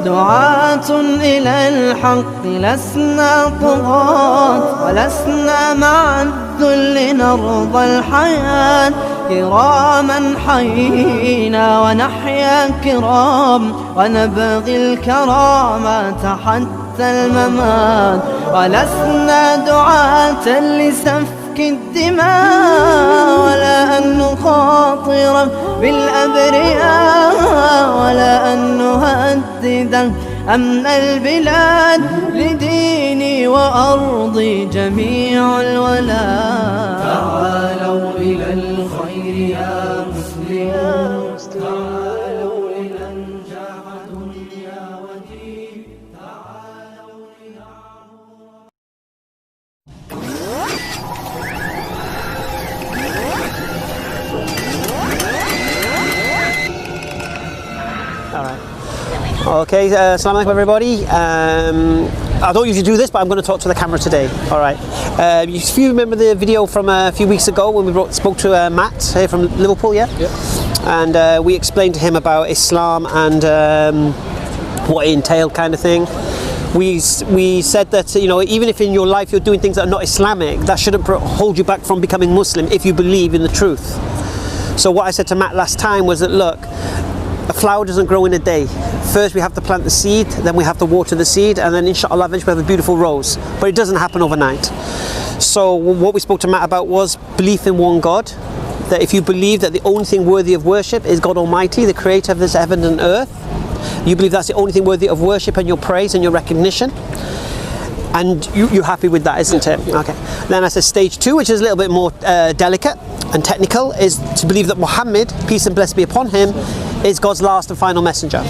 دعاة إلى الحق لسنا طغاة ولسنا مع الذل نرضى الحياة كراما حيينا ونحيا كرام ونبغي الكرامات حتى الممات ولسنا دعاة لسفك الدماء ولا أن نخاطر بالأبرياء ولا أن نهدد أمن البلاد لديني وأرضي جميع الولاء تعالوا إلى الخير يا مسلمون تعالوا إلى نجاح دنيا ودين تعالوا إلى All right. Okay, assalamu alaikum everybody. I don't usually do this, but I'm going to talk to the camera today. All right. If you remember the video from a few weeks ago when we spoke to Matt here from Liverpool, yeah? Yep. And we explained to him about Islam and what it entailed, kind of thing. We said that, you know, even if in your life you're doing things that are not Islamic, that shouldn't hold you back from becoming Muslim if you believe in the truth. So what I said to Matt last time was that, look, a flower doesn't grow in a day. First we have to plant the seed, then we have to water the seed, and then inshallah eventually we have a beautiful rose. But it doesn't happen overnight. So what we spoke to Matt about was belief in one God. That if you believe that the only thing worthy of worship is God Almighty, the creator of this heaven and earth, you believe that's the only thing worthy of worship and your praise and your recognition, and you're happy with that, isn't it? Okay. Then I said stage 2, which is a little bit more delicate and technical, is to believe that Muhammad, peace and blessing be upon him, is God's last and final messenger.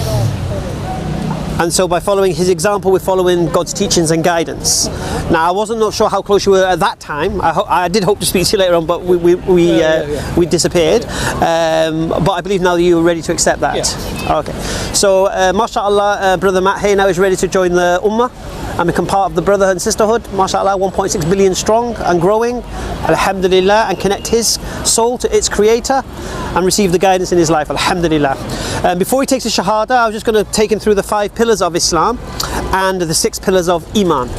And so by following his example, we're following God's teachings and guidance. Now, I wasn't not sure how close you were at that time. I did hope to speak to you later on, but we disappeared. But I believe now that you're ready to accept that. Yeah. Okay. So, mashallah, Brother Matt here now is ready to join the Ummah and become part of the brotherhood and sisterhood. Mashallah, 1.6 billion strong and growing. Alhamdulillah, and connect his soul to its creator and receive the guidance in his life. Alhamdulillah. Before he takes the Shahada, I was just going to take him through the 5 pillars of Islam and the 6 pillars of Iman.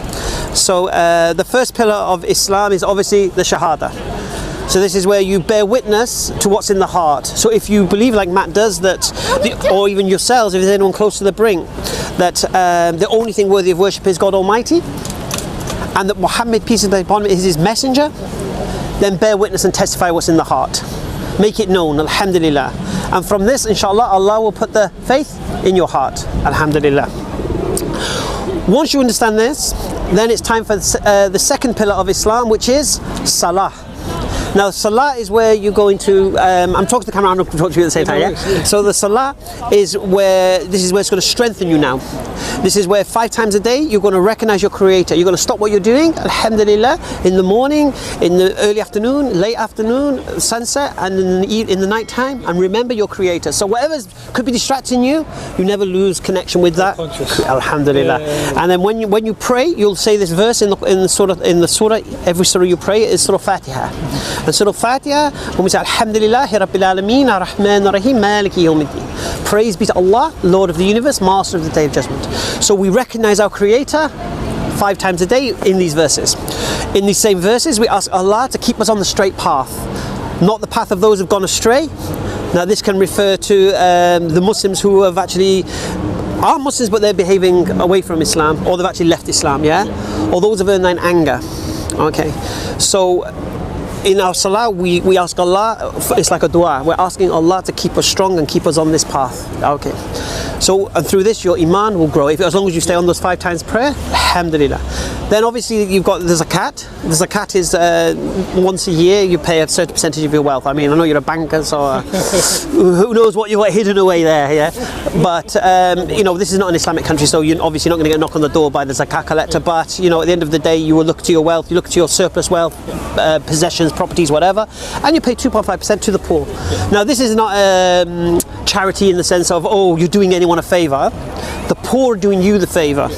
So the first pillar of Islam is obviously the Shahada. So this is where you bear witness to what's in the heart. So if you believe, like Matt does, that, or even yourselves, if there's anyone close to the brink, that the only thing worthy of worship is God Almighty, and that Muhammad, peace be upon him, is his messenger, then bear witness and testify what's in the heart. Make it known, alhamdulillah. And from this, inshallah, Allah will put the faith in your heart, alhamdulillah. Once you understand this, then it's time for the second pillar of Islam, which is Salah. Now, Salah is where you're going to, I'm talking to the camera and I'm talking to you at the same time, yeah? So the Salah is where, this is where it's going to strengthen you now. This is where 5 times a day you're going to recognize your creator. You're going to stop what you're doing, alhamdulillah, in the morning, in the early afternoon, late afternoon, sunset, and in the night time, and remember your creator. So whatever could be distracting you, you never lose connection with that. Alhamdulillah. And then when you pray, you'll say this verse in the surah, every surah you pray is Surah Fatiha. And Surah Fatiha, when we say Alhamdulillahi Rabbil Alameen Ar-Rahman Ar-Rahim Maliki Yawmiddin. Praise be to Allah, Lord of the universe, Master of the Day of Judgment. So we recognize our Creator 5 times a day in these verses. In these same verses, we ask Allah to keep us on the straight path, not the path of those who've gone astray. Now this can refer to the Muslims who have actually are Muslims but they're behaving away from Islam, or they've actually left Islam, yeah? Or those who have earned in anger. Okay, so in our salah, we ask Allah, it's like a dua, we're asking Allah to keep us strong and keep us on this path. Okay, so and through this your iman will grow, as long as you stay on those 5 times prayer, alhamdulillah. Then obviously you've got the zakat. The zakat is once a year you pay a certain percentage of your wealth. I mean, I know you're a banker, so who knows what you've got hidden away there, yeah? But you know, this is not an Islamic country, so you're obviously not going to get a knock on the door by the zakat collector, but you know, at the end of the day you will look to your wealth, you look to your surplus wealth, possessions, properties, whatever, and you pay 2.5% to the poor. Now this is not charity in the sense of, oh, you're doing anyone a favour. The poor are doing you the favour.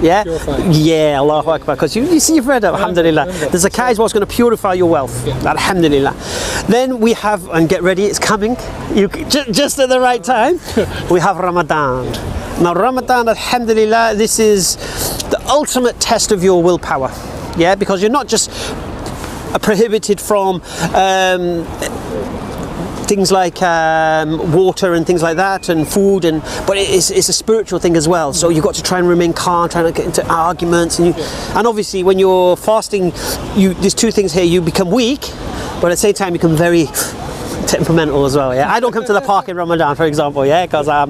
Yeah? Yeah, Allahu Akbar, because you see you've read it, alhamdulillah. The zakah is what's going to purify your wealth, alhamdulillah. Then we have, and get ready, it's coming, just at the right time, we have Ramadan. Now Ramadan, alhamdulillah, this is the ultimate test of your willpower. Yeah, because you're not just prohibited from things like water and things like that, and food, but it's a spiritual thing as well. So you've got to try and remain calm, try not to get into arguments, and obviously when you're fasting, there's two things here: you become weak, but at the same time you become very temperamental as well. Yeah, I don't come to the park in Ramadan, for example, yeah, because I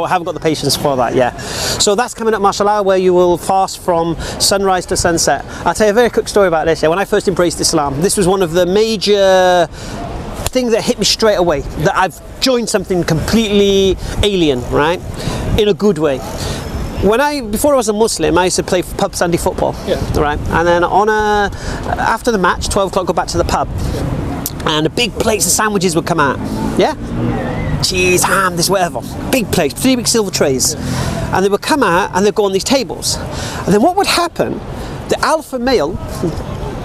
haven't got the patience for that. Yeah, so that's coming up, mashallah, where you will fast from sunrise to sunset. I'll tell you a very quick story about this. Yeah, when I first embraced Islam, this was one of the major thing that hit me straight away, that I've joined something completely alien, right, in a good way. Before I was a Muslim, I used to play pub Sunday football, right, and then after the match, 12 o'clock, go back to the pub, and a big plates of sandwiches would come out, yeah, cheese, ham, this, whatever, big plates, 3 big silver trays, and they would come out and they'd go on these tables, and then what would happen, the alpha male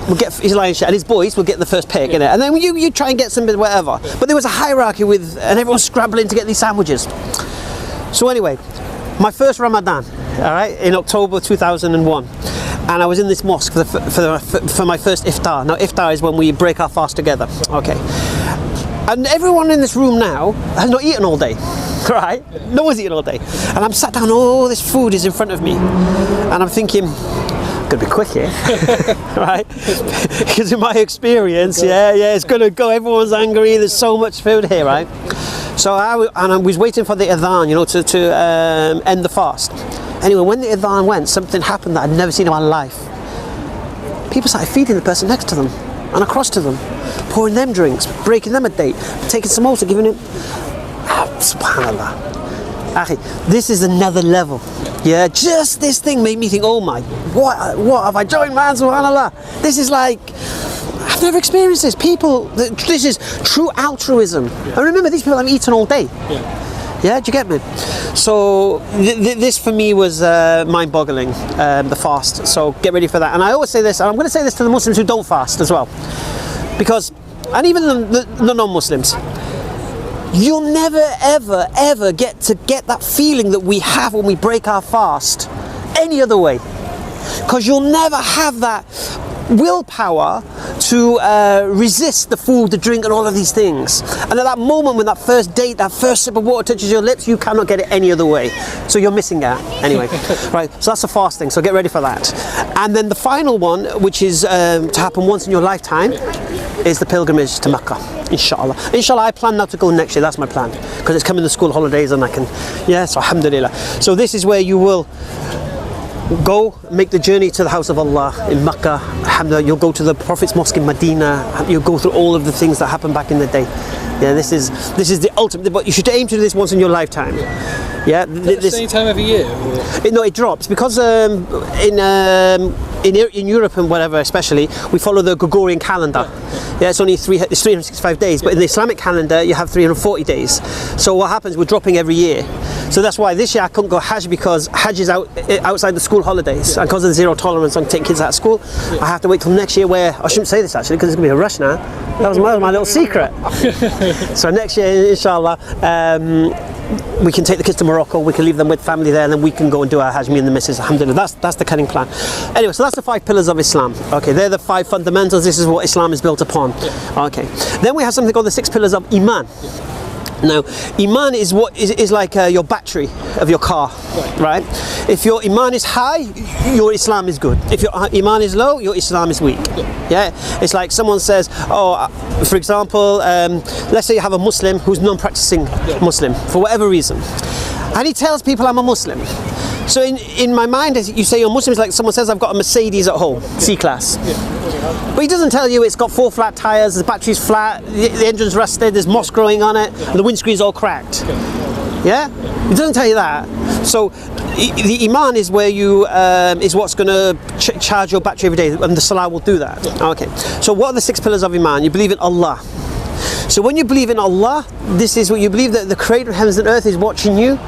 would get his lion's share, and his boys would get the first pick, innit? And then you try and get some whatever. But there was a hierarchy and everyone's scrambling to get these sandwiches. So anyway, my first Ramadan, all right, in October 2001, and I was in this mosque for my first iftar. Now iftar is when we break our fast together. Okay. And everyone in this room now has not eaten all day, right? No one's eaten all day. And I'm sat down, all this food is in front of me, and I'm thinking, gonna be quick here, right? Because in my experience, it's gonna go. Everyone's angry. There's so much food here, right? So I was waiting for the adhan, to end the fast. Anyway, when the adhan went, something happened that I'd never seen in my life. People started feeding the person next to them and across to them, pouring them drinks, breaking them a date, taking some water, giving it. Subhanallah. This is another level. Yeah, just this thing made me think, oh my, what have I joined, man? Subhanallah. This is like, I've never experienced this. This is true altruism. And remember, these people have eaten all day. Yeah, do you get me? So this for me was mind-boggling, the fast. So get ready for that. And I always say this, and I'm going to say this to the Muslims who don't fast as well, because, and even the non-Muslims, you'll never ever get that feeling that we have when we break our fast any other way, because you'll never have that willpower to resist the food, the drink, and all of these things. And at that moment, when that first date, that first sip of water touches your lips, you cannot get it any other way. So you're missing out anyway. Right, so that's the fasting, so get ready for that. And then the final one, which is to happen once in your lifetime, is the pilgrimage to Mecca, inshallah. Inshallah, I plan now to go next year. That's my plan, because it's coming the school holidays and I can, so alhamdulillah. So this is where you will go, make the journey to the house of Allah in Mecca. Alhamdulillah, you'll go to the Prophet's mosque in Medina. You'll go through all of the things that happened back in the day. Yeah, this is the ultimate, but you should aim to do this once in your lifetime. Yeah, the same time every year? No, it drops, because in Europe and whatever, especially, we follow the Gregorian calendar. Yeah, it's only it's 365 days, but in the Islamic calendar you have 340 days. So what happens, we're dropping every year. So that's why this year I couldn't go Hajj, because Hajj is outside the school holidays, and because of the zero tolerance on taking kids out of school, I have to wait till next year, where I shouldn't say this actually, because it's going to be a rush now. That was my little secret. So next year, inshallah, we can take the kids to Morocco, we can leave them with family there, and then we can go and do our Hajj, me and the missus, alhamdulillah. That's the cunning plan. Anyway, so that's the 5 pillars of Islam. Okay, they're the 5 fundamentals. This is what Islam is built upon. Okay, then we have something called the 6 pillars of Iman. Now, Iman is what is like your battery of your car, right? If your Iman is high, your Islam is good. If your Iman is low, your Islam is weak. Yeah, it's like someone says, for example, let's say you have a Muslim who's non-practicing Muslim for whatever reason, and he tells people, I'm a Muslim. So in my mind, as you say you're Muslim, it's like someone says, I've got a Mercedes at home, C-Class. But he doesn't tell you it's got 4 flat tyres, the battery's flat, the engine's rusted, there's moss growing on it, and the windscreen's all cracked. Yeah? He doesn't tell you that. So the Iman is where you, is what's going to charge your battery every day, and the Salah will do that. Okay. So what are the 6 pillars of Iman? You believe in Allah. So when you believe in Allah, this is what you believe, that the creator of heavens and earth is watching you.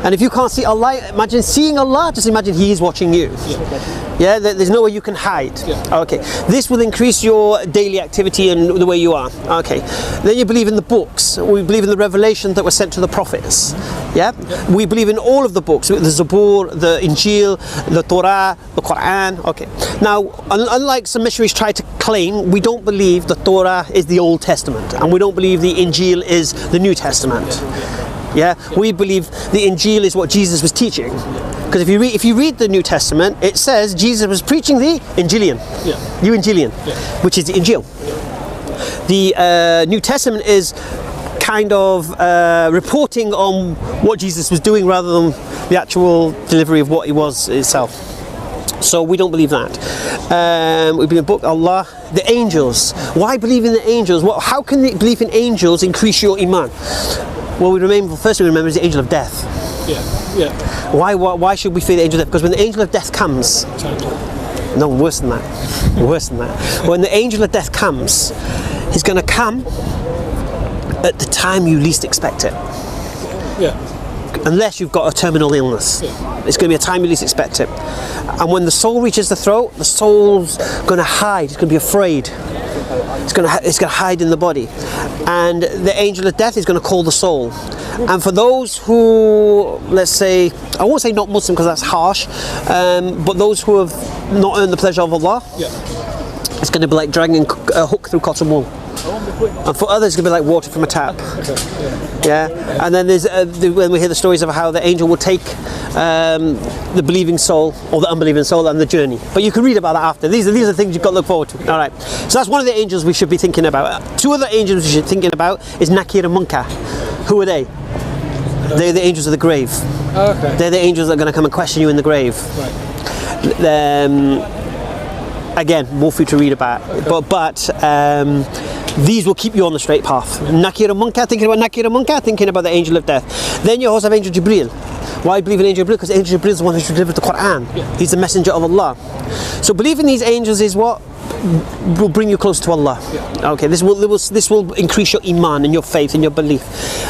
And if you can't see Allah, imagine seeing Allah, just imagine He is watching you. Yeah, there's no way you can hide. Okay, this will increase your daily activity and the way you are. Okay, then you believe in the books. We believe in the revelation that was sent to the prophets. Yeah, we believe in all of the books, the Zabur, the Injil, the Torah, the Quran. Okay, now unlike some missionaries try to claim, we don't believe the Torah is the Old Testament, and we don't believe the Injil is the New Testament. Yeah, we believe the Injil is what Jesus was teaching. Because if you read the New Testament, it says Jesus was preaching the Injilian, Evangelion, which is the Injil. The New Testament is kind of reporting on what Jesus was doing rather than the actual delivery of what He was itself. So we don't believe that. We believe in the book, Allah, the angels. Why believe in the angels? How can the belief in angels increase your iman? Well, first we remember is the angel of death. Why should we fear the angel of death? Because when the angel of death comes, no, worse than that. When the angel of death comes, he's going to come at the time you least expect it. Unless you've got a terminal illness, it's going to be a time you least expect it. And when the soul reaches the throat, the soul's going to hide. It's going to be afraid. It's going to hide in the body, and the angel of death is going to call the soul. And for those who, let's say, I won't say not Muslim because that's harsh, but those who have not earned the pleasure of Allah, it's going to be like dragging a hook through cotton wool. And for others, it's going to be like water from a tap. And then there's when we hear the stories of how the angel will take the believing soul or the unbelieving soul on the journey. But you can read about that after. These are the things you've got to look forward to. All right. So that's one of the angels we should be thinking about. Two other angels we should be thinking about is Nakir and Munkar. Who are they? They're the angels of the grave. They're the angels that are going to come and question you in the grave. Again, more for you to read about. But these will keep you on the straight path. Nakir and Munkar, thinking about Nakir and Munkar, thinking about the angel of death. Then you also have Angel Jibreel. Why believe in Angel Jibreel? Because Angel Jibreel is the one who delivered the Quran. He's the messenger of Allah. So believing these angels is what will bring you close to Allah. Okay, this will increase your iman and your faith and your belief.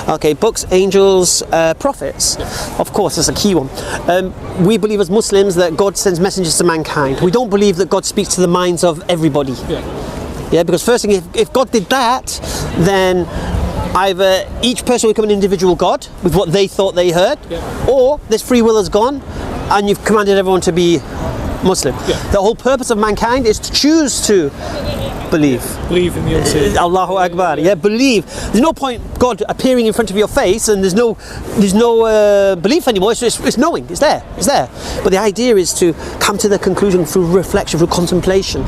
Okay, books, angels, prophets. Of course, that's a key one. We believe as Muslims that God sends messengers to mankind. We don't believe that God speaks to the minds of everybody. Because first thing, if God did that, then either each person will become an individual God with what they thought they heard, or this free will has gone and you've commanded everyone to be Muslim. The whole purpose of mankind is to choose to believe in the unseen. Allahu Akbar. Believe. There's no point God appearing in front of your face and there's no belief anymore. It's knowing. It's there. But the idea is to come to the conclusion through reflection, through contemplation.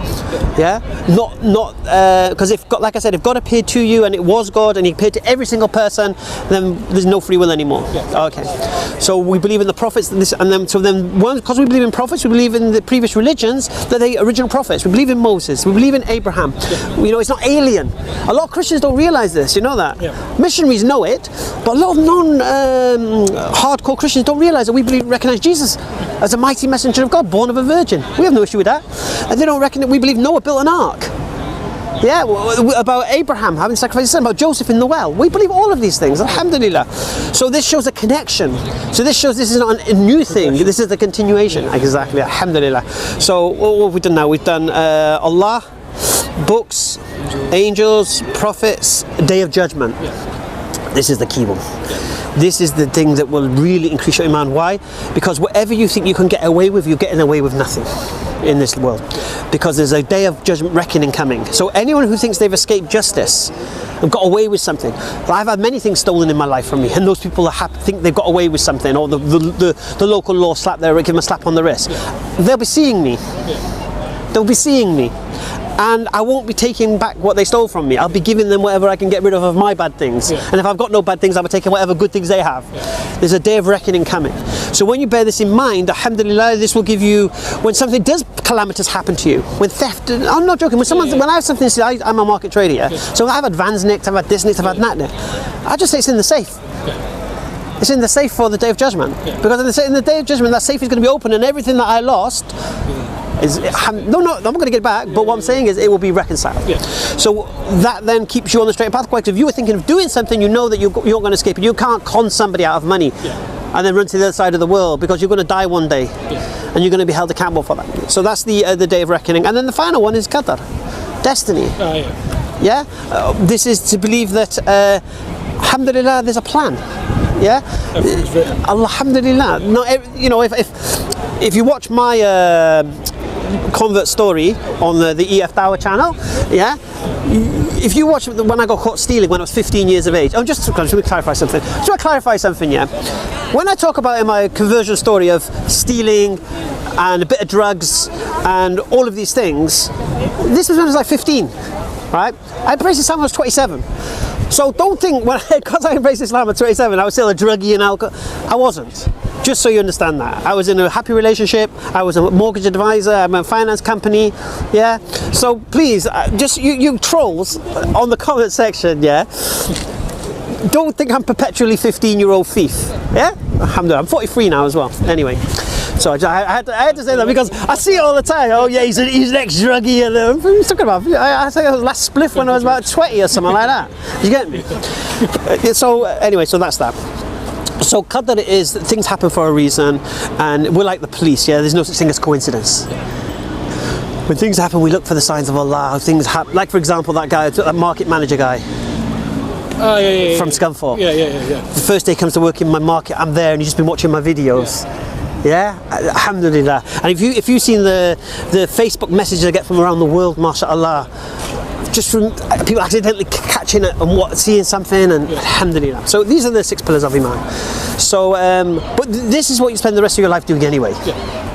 Not because if God, like I said, if God appeared to you and it was God and He appeared to every single person, then there's no free will anymore. Okay. So we believe in the prophets, because we believe in prophets, we believe in the previous religions that they original prophets. We believe in Moses. We believe in Abraham. It's not alien. A lot of Christians don't realize this. You know that. Missionaries know it, but a lot of hardcore Christians don't realize that we recognize Jesus as a mighty messenger of God, born of a virgin. We have no issue with that. And they don't reckon that we believe Noah built an ark. About Abraham having sacrificed his son, about Joseph in the well. We believe all of these things, alhamdulillah. So this shows a connection. So this shows this is not a new thing, this is the continuation. Exactly, alhamdulillah. So what have we done now? We've done Allah, books, angels, prophets, Day of Judgment. This is the key one. This is the thing that will really increase your iman. Why? Because whatever you think you can get away with, you're getting away with nothing in this world. Because there's a day of judgment reckoning coming. So anyone who thinks they've escaped justice and got away with something, I've had many things stolen in my life from me, and those people think they've got away with something, or the local law give them a slap on the wrist. They'll be seeing me. They'll be seeing me. And I won't be taking back what they stole from me. I'll be giving them whatever I can get rid of my bad things. And if I've got no bad things, I'll be taking whatever good things they have. There's a day of reckoning coming. So when you bear this in mind, alhamdulillah, this will give you, when something calamitous happen to you, when theft, I'm not joking, when I have something, I'm a market trader, so I've had vans nicked, I've had this nicked, I've had that nicked. I just say it's in the safe. It's in the safe for the Day of Judgment. Because in the Day of Judgment, that safe is going to be open, and everything that I lost I'm not going to get it back, but what I'm saying is it will be reconciled. So that then keeps you on the straight path. Because if you were thinking of doing something, you know that you're not going to escape it. You can't con somebody out of money. and then run to the other side of the world, because you're going to die one day, and you're going to be held accountable for that. So that's the day of reckoning. And then the final one is qadar, destiny. This is to believe that alhamdulillah, there's a plan. Alhamdulillah. No, if you watch my convert story on the EF Dawah channel, if you watch when I got caught stealing when I was 15 years of age, just to clarify something. When I talk about in my conversion story of stealing and a bit of drugs and all of these things, this was when I was like 15, right? I embraced Islam when I was 27. So don't think because I embraced Islam at 27 I was still a druggie and alcohol. I wasn't. Just so you understand that. I was in a happy relationship, I was a mortgage advisor, I'm a finance company, So please, just you trolls on the comment section, don't think I'm perpetually 15-year-old thief, Alhamdulillah, I'm 43 now as well, anyway. So I had to say that because I see it all the time. Oh yeah, he's an ex-druggie, and what are you talking about? I think I was last spliff when I was about 20 or something like that. You get me? So anyway, so that's that. So qadar is that things happen for a reason, and we're like the police. There's no such thing as coincidence. When things happen, we look for the signs of Allah. Things happen, like for example, that market manager guy. From Scunthorpe. The first day he comes to work in my market, I'm there, and he's just been watching my videos. Alhamdulillah. And if you've seen the Facebook messages I get from around the world, mashallah, just from people accidentally catching it and seeing something, and alhamdulillah. So these are the 6 pillars of Iman. So, but this is what you spend the rest of your life doing anyway.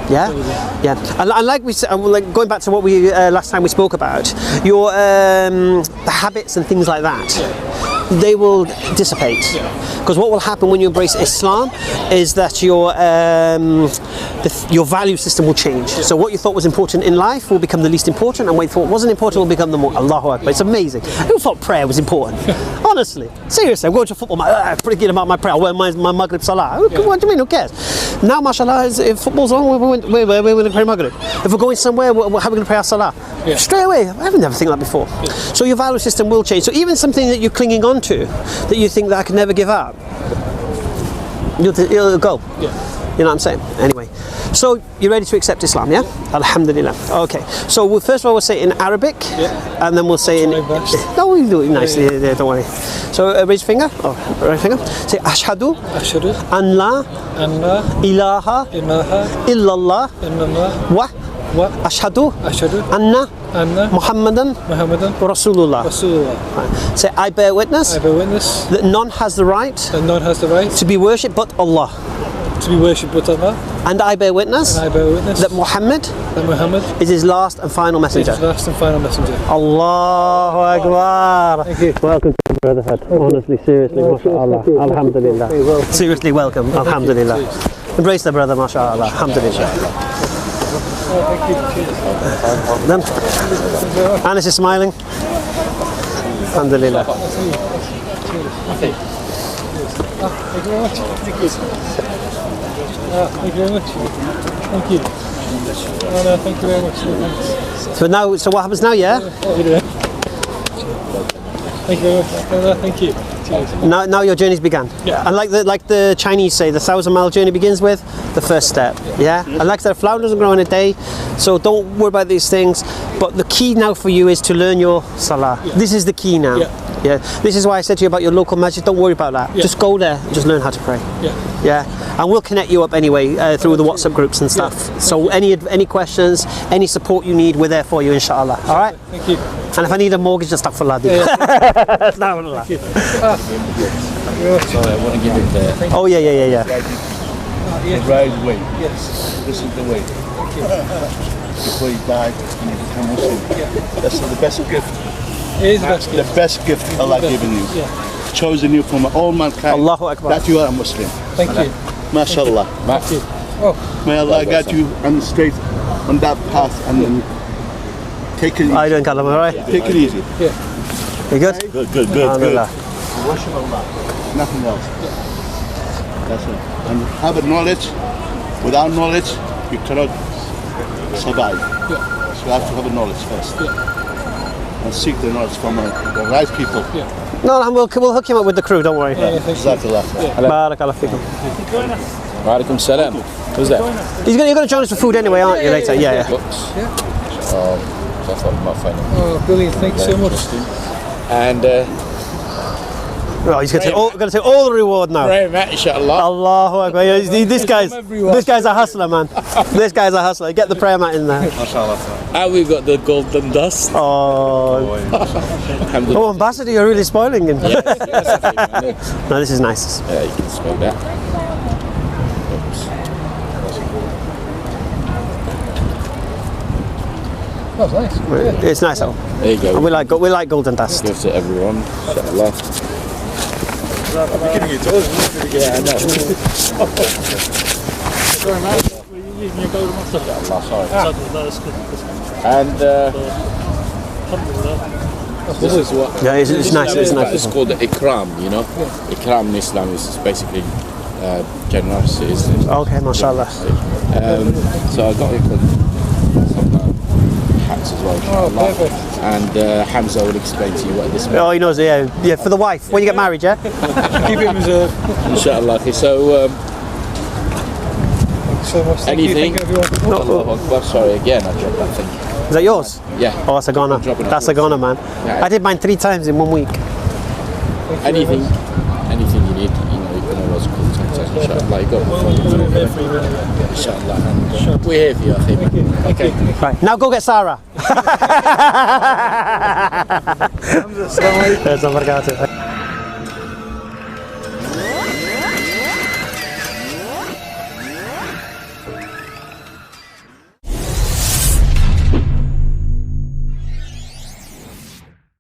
And like we said, going back to what we last time we spoke about, your the habits and things like that. They will dissipate, because what will happen when you embrace Islam is that your value system will change. So what you thought was important in life will become the least important, and what you thought wasn't important will become the more. Allahu Akbar. It's amazing. Who thought prayer was important? Honestly, seriously, I'm going to football. I'm forgetting about my prayer. I wear my Maghrib Salah. What do you mean? Who cares? Now, mashallah, if football's on, we're going to pray Maghrib. If we're going somewhere, how are we going to pray our Salah? Straight away. I haven't never think that before. So your value system will change. So even something that you're clinging on to, that you think that I can never give up, you'll go. You know what I'm saying? Anyway, so you're ready to accept Islam, Alhamdulillah. Okay, so first of all we'll say it in Arabic, and then we'll say in... No, we'll do it nicely, don't worry. So raise your finger, right finger. Say Ashhadu an la ilaha illallah wa Ashhadu anna Muhammadan Rasulullah. Say, I bear witness that none has the right to be worshipped but Allah. And I bear witness that Muhammad is his last and final messenger. Allahu Akbar. Thank you. Welcome to Brotherhood. Honestly, seriously, mashallah. Alhamdulillah. Seriously, welcome. Alhamdulillah. Embrace the brother, mashallah. Alhamdulillah. Anas is smiling. Alhamdulillah. Thank you very much. Thank you. Thank you very much. Thank you. No, thank you very much. So what happens now, Thank you very much. Thank you. Now your journey's begun. And like the Chinese say, the 1,000-mile journey begins with the first step. And like I said, a flower doesn't grow in a day, so don't worry about these things. But the key now for you is to learn your salah. This is the key now. This is why I said to you about your local masjid. Don't worry about that. Just go there and just learn how to pray. And we'll connect you up anyway through the WhatsApp groups and stuff. So any questions, any support you need, we're there for you, inshallah. All right. Thank you. And if I need a mortgage, just astaghfirullah. Thank you. Sorry, I want to give it there. Oh yeah. The right way. This is the way. Before you die and you become Muslim. That's the best gift. It is the best gift. The best gift Allah given you. Chosen you from all mankind. Allahu Akbar. That you are a Muslim. Thank you. MashaAllah. Thank you. May Allah guide you on straight on that path, and then take it easy. How are you doing, Kalam? All right? Take it easy. You good? Good. Worship Allah. Nothing else. That's it. And have a knowledge. Without knowledge, you cannot survive. So you have to have a knowledge first. and seek the knowledge from the right people. No, we'll hook him up with the crew, don't worry. Jazakallah. Barakallah fikum. Walaikum salam. Who's that? You're going to join us for food anyway, aren't you, later? Yeah. Books. So I thought you might find it. Oh, brilliant. Thanks so much. And Oh, he's going to take all the reward now. pray, mate, inshallah. Allahu Akbar. This guy's a hustler, man. This guy's a hustler. Get the prayer mat in there. And we've got the golden dust. Oh, Alhamdulillah. oh, Ambassador, you're really spoiling him. Yes, yes, No, this is nice. yeah, you can smell that. Oops. That was nice. It's nice. Oh. There you go. And we like golden dust. Give to everyone, inshallah. I'm giving you tours. Yeah, I know. Sorry, mate. You can go to my stuff. Allah, sorry. That's good. And this is what. Yeah, it's nice. It's nice. It's called ikram, you know. Ikram in Islam is basically generosity, isn't it? Okay, mashallah. So I got you some hats as well, inshallah. perfect. And Hamza will explain to you what this means. Oh, he knows. Yeah, for the wife. When you get married, yeah. Keep him as a... Inshallah. Okay, so So much. Thank anything? you, everyone. Allahu Akbar. Sorry, again, I dropped that thing. Is that yours? Yeah. Oh, that's a goner. Dropping it. That's a goner, man. Yeah. I did mine 3 times in 1 week. Anything you need, you know, you can always contact us, inshallah. You got the phone number, inshallah. And we're here for you, I think. Okay. Right, now go get Sarah. Yes, I forgot it.